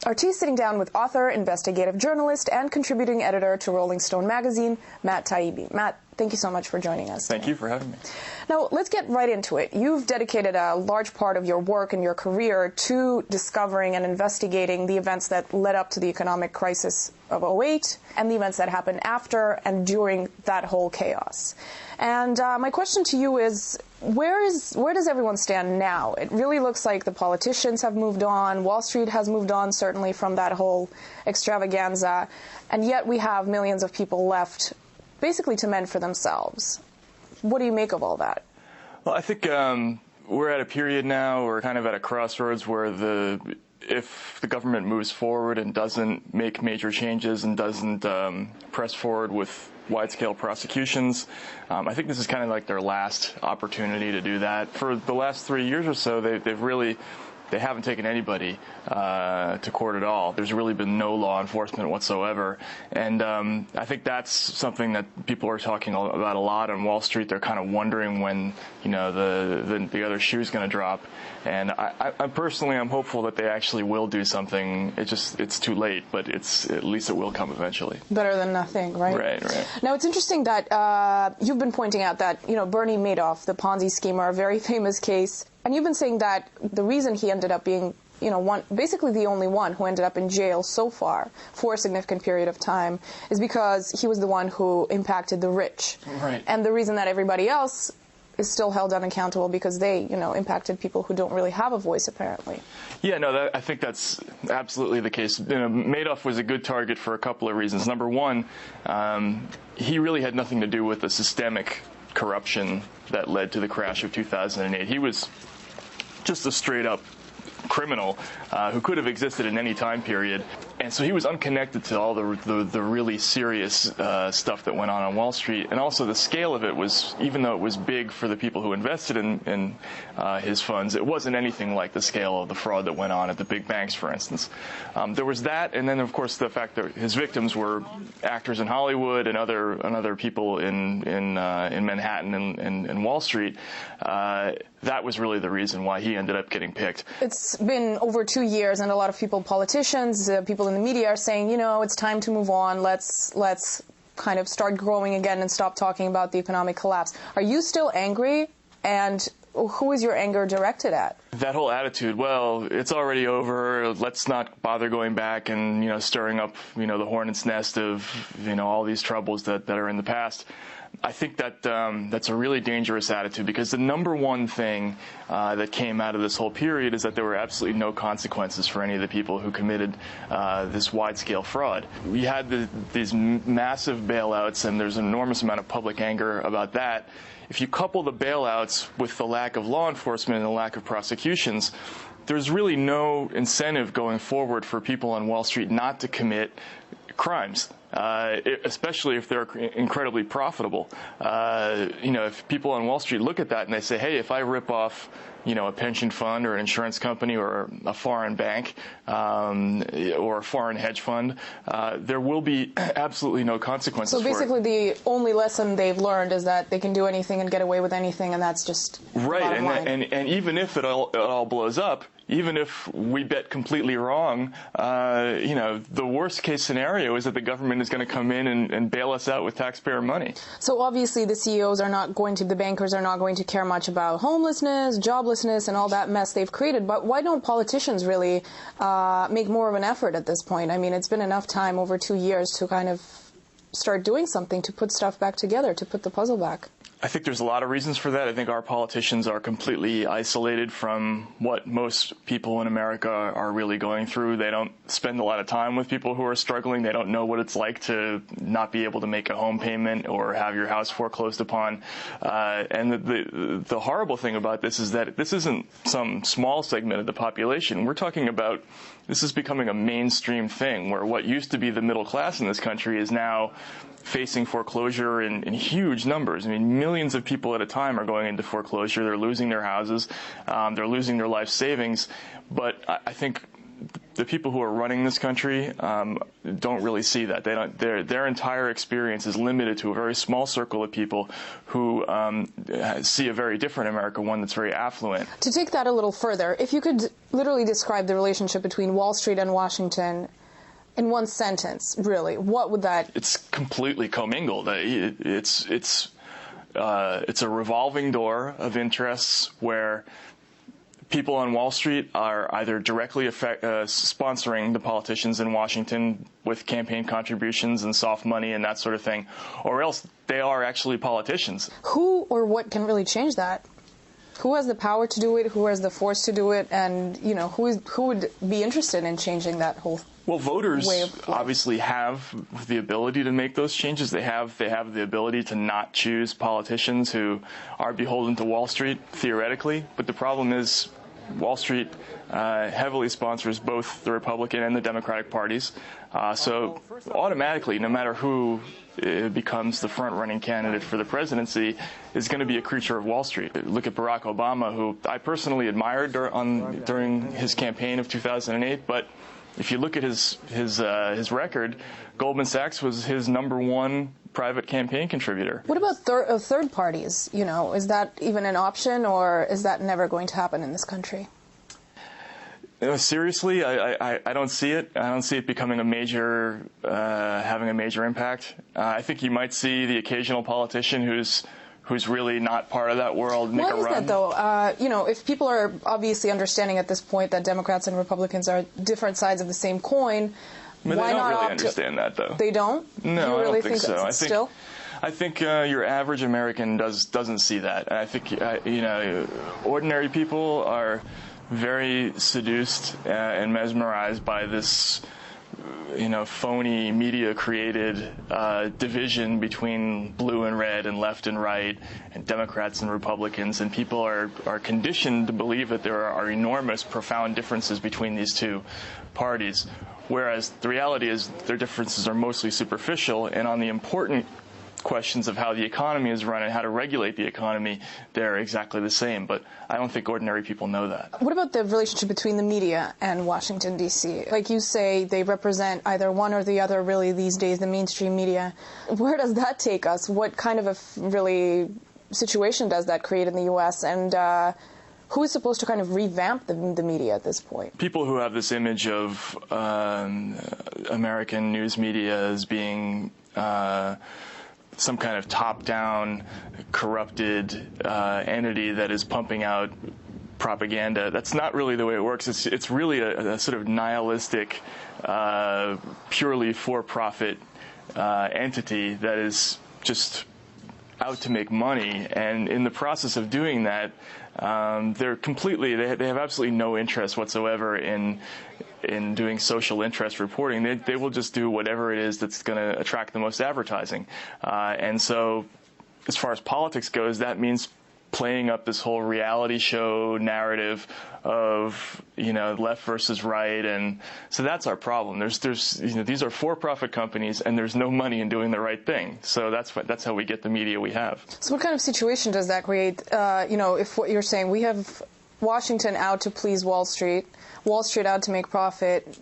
RT sitting down with author, investigative journalist, and contributing editor to Rolling Stone magazine, Matt Taibbi. Matt, thank you so much for joining us. Thank you for having me. Now, let's get right into it. You've dedicated a large part of your work and your career to discovering and investigating the events that led up to the economic crisis of '08 and the events that happened after and during that whole chaos. And my question to you is, where does everyone stand now? It really looks like the politicians have moved on. Wall Street has moved on, certainly, from that whole extravaganza. And yet we have millions of people left basically to mend for themselves. What do you make of all that? Well, I think we're at a period now, we're kind of at a crossroads where if the government moves forward and doesn't make major changes and doesn't press forward with wide-scale prosecutions, I think this is kind of like their last opportunity to do that. For the last 3 years or so, they haven't taken anybody to court at all. There's really been no law enforcement whatsoever. And I think that's something that people are talking about a lot on Wall Street. They're kind of wondering when, the other shoe's going to drop. And I personally, I'm hopeful that they actually will do something. It's too late, but at least it will come eventually. Better than nothing, right? Right. Now, it's interesting that you've been pointing out that, Bernie Madoff, the Ponzi schemer, a very famous case. And you've been saying that the reason he ended up being, basically the only one who ended up in jail so far for a significant period of time is because he was the one who impacted the rich. Right. And the reason that everybody else is still held unaccountable because they, impacted people who don't really have a voice, apparently. Yeah, no, I think that's absolutely the case. Madoff was a good target for a couple of reasons. Number one, he really had nothing to do with the systemic corruption that led to the crash of 2008. He was just a straight-up criminal who could have existed in any time period. And so he was unconnected to all the really serious stuff that went on Wall Street. And also the scale of it was, even though it was big for the people who invested in his funds, it wasn't anything like the scale of the fraud that went on at the big banks, for instance. There was that, and then, of course, the fact that his victims were actors in Hollywood and other people in Manhattan and Wall Street. That was really the reason why he ended up getting picked. It's been over 2 years, and a lot of people, politicians, people in the media are saying, it's time to move on. Let's kind of start growing again and stop talking about the economic collapse. Are you still angry? And who is your anger directed at? That whole attitude, well, it's already over. Let's not bother going back and, stirring up, the hornet's nest of, all these troubles that are in the past. I think that that's a really dangerous attitude, because the number one thing that came out of this whole period is that there were absolutely no consequences for any of the people who committed this wide-scale fraud. We had these massive bailouts, and there's an enormous amount of public anger about that. If you couple the bailouts with the lack of law enforcement and the lack of prosecutions, there's really no incentive going forward for people on Wall Street not to commit crimes. Especially if they're incredibly profitable. If people on Wall Street look at that and they say, hey, if I rip off, a pension fund or an insurance company or a foreign bank or a foreign hedge fund, there will be absolutely no consequences for it. So basically the only lesson they've learned is that they can do anything and get away with anything, and that's just right. And even if it all blows up, even if we bet completely wrong, the worst case scenario is that the government is going to come in and bail us out with taxpayer money. So obviously the CEOs the bankers are not going to care much about homelessness, joblessness, and all that mess they've created. But why don't politicians really make more of an effort at this point? I mean, it's been enough time, over 2 years, to kind of start doing something, to put stuff back together, to put the puzzle back. I think there's a lot of reasons for that. I think our politicians are completely isolated from what most people in America are really going through. They don't spend a lot of time with people who are struggling. They don't know what it's like to not be able to make a home payment or have your house foreclosed upon. And the horrible thing about this is that this isn't some small segment of the population. We're talking about this is becoming a mainstream thing, where what used to be the middle class in this country is now facing foreclosure in huge numbers. I mean, millions of people at a time are going into foreclosure. They're losing their houses. They're losing their life savings. But I think the people who are running this country don't really see that. They don't. Their entire experience is limited to a very small circle of people who see a very different America, one that's very affluent. To take that a little further, if you could literally describe the relationship between Wall Street and Washington in one sentence, really, what would that? It's completely commingled. It's a revolving door of interests where people on Wall Street are either directly sponsoring the politicians in Washington with campaign contributions and soft money and that sort of thing, or else they are actually politicians. Who or what can really change that? Who has the power to do it? Who has the force to do it? And who would be interested in changing that whole? Well, voters obviously have the ability to make those changes. They have the ability to not choose politicians who are beholden to Wall Street, theoretically. But the problem is Wall Street heavily sponsors both the Republican and the Democratic parties. So automatically, no matter who becomes the front-running candidate for the presidency, is going to be a creature of Wall Street. Look at Barack Obama, who I personally admired during his campaign of 2008, but if you look at his record, Goldman Sachs was his #1 private campaign contributor. What about third parties? Is that even an option, or is that never going to happen in this country? Seriously, I don't see it. I don't see it becoming having a major impact. I think you might see the occasional politician who's really not part of that world make a run. Why is that, though? If people are obviously understanding at this point that Democrats and Republicans are different sides of the same coin, why not they don't really understand that, though. They don't? No, you really I don't think so. I think your average American doesn't see that. And I think ordinary people are very seduced and mesmerized by this phony media-created division between blue and red and left and right and Democrats and Republicans, and people are conditioned to believe that there are enormous, profound differences between these two parties, whereas the reality is their differences are mostly superficial, and on the important questions of how the economy is run and how to regulate the economy, they're exactly the same. But I don't think ordinary people know that. What about the relationship between the media and Washington, D.C.? Like you say, they represent either one or the other, really, these days, the mainstream media. Where does that take us? What kind of a really situation does that create in the U.S.? And who is supposed to kind of revamp the media at this point? People who have this image of American news media as being some kind of top-down, corrupted entity that is pumping out propaganda. That's not really the way it works. It's really a sort of nihilistic, purely for-profit entity that is just out to make money. And in the process of doing that, they have absolutely no interest whatsoever in doing social interest reporting. They will just do whatever it is that's going to attract the most advertising. And so as far as politics goes, that means playing up this whole reality show narrative of left versus right, and so that's our problem. These are for-profit companies, and there's no money in doing the right thing. So that's how we get the media we have. So what kind of situation does that create? If what you're saying, we have Washington out to please Wall Street out to make profit,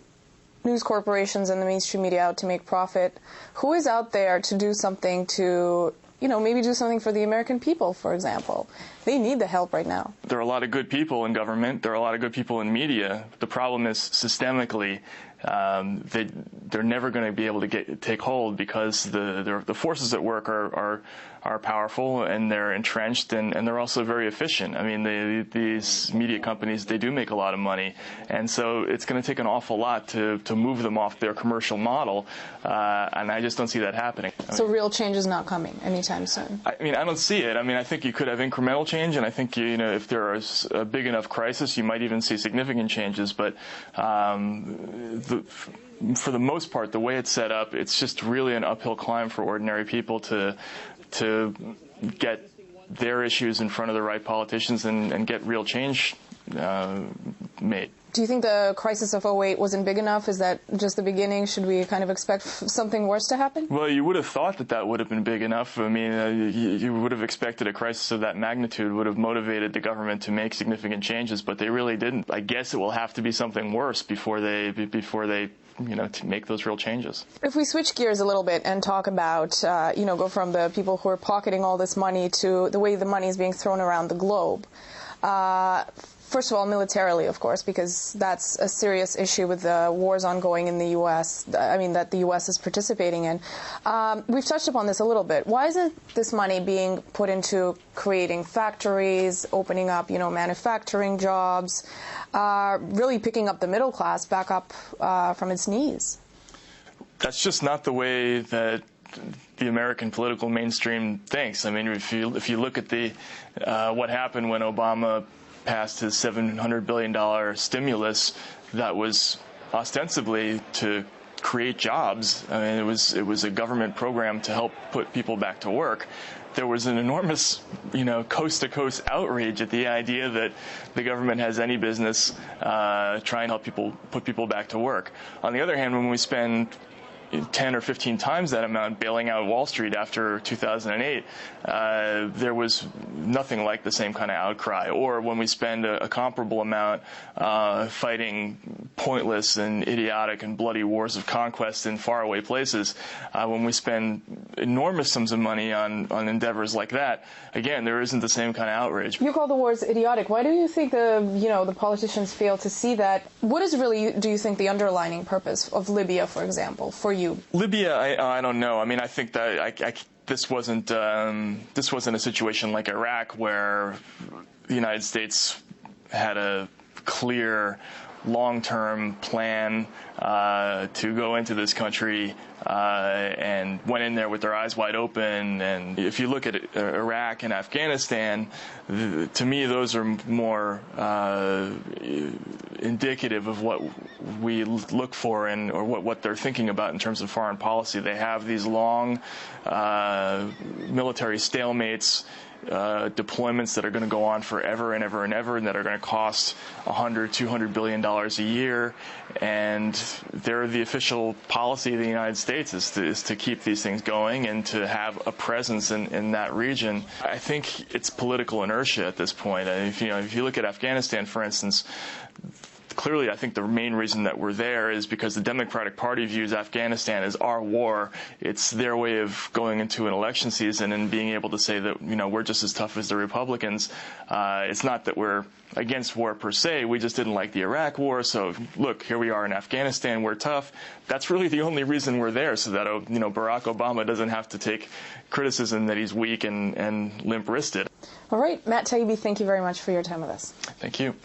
news corporations and the mainstream media out to make profit. Who is out there to do something to, maybe do something for the American people, for example? They need the help right now. There are a lot of good people in government. There are a lot of good people in media. The problem is systemically, they're never going to be able to take hold because the forces at work are powerful, and they're entrenched, and they're also very efficient. I mean, these media companies, they do make a lot of money, and so it's going to take an awful lot to move them off their commercial model, and I just don't see that happening. So real change is not coming anytime soon? I don't see it. I think you could have incremental change, and I think if there is a big enough crisis, you might even see significant changes, but for the most part, the way it's set up, it's just really an uphill climb for ordinary people to get their issues in front of the right politicians and get real change made. Do you think the crisis of '08 wasn't big enough? Is that just the beginning? Should we kind of expect something worse to happen? Well, you would have thought that that would have been big enough. I mean, you would have expected a crisis of that magnitude would have motivated the government to make significant changes, but they really didn't. I guess it will have to be something worse before they to make those real changes. If we switch gears a little bit and talk about, go from the people who are pocketing all this money to the way the money is being thrown around the globe. First of all, militarily, of course, because that's a serious issue with the wars ongoing in the U.S., that the U.S. is participating in. We've touched upon this a little bit. Why isn't this money being put into creating factories, opening up, manufacturing jobs, really picking up the middle class back up from its knees? That's just not the way that the American political mainstream thinks. I mean, if you look at what happened when Obama passed his $700 billion stimulus, that was ostensibly to create jobs. I mean, it was a government program to help put people back to work. There was an enormous, coast-to-coast outrage at the idea that the government has any business trying to help put people back to work. On the other hand, when we spend 10 or 15 times that amount bailing out Wall Street after 2008, there was nothing like the same kind of outcry. Or when we spend a comparable amount fighting pointless and idiotic and bloody wars of conquest in faraway places, when we spend enormous sums of money on endeavors like that, again, there isn't the same kind of outrage. You call the wars idiotic. Why do you think the politicians fail to see that? What is really, do you think, the underlying purpose of Libya, for example, for you? Libya, I don't know. I mean, I think that this wasn't a situation like Iraq where the United States had a clear long-term plan to go into this country and went in there with their eyes wide open. And if you look at Iraq and Afghanistan, to me, those are more indicative of what we look for or what they're thinking about in terms of foreign policy. They have these long military stalemates, deployments that are going to go on forever and ever and ever, and that are going to cost $100–200 billion a year. And they're the official policy of the United States is to keep these things going and to have a presence in that region. I think it's political inertia at this point. If you look at Afghanistan, for instance, clearly, I think the main reason that we're there is because the Democratic Party views Afghanistan as our war. It's their way of going into an election season and being able to say that, we're just as tough as the Republicans. It's not that we're against war per se. We just didn't like the Iraq war. So, look, here we are in Afghanistan. We're tough. That's really the only reason we're there, so that, Barack Obama doesn't have to take criticism that he's weak and limp-wristed. All right. Matt Taibbi, thank you very much for your time with us. Thank you.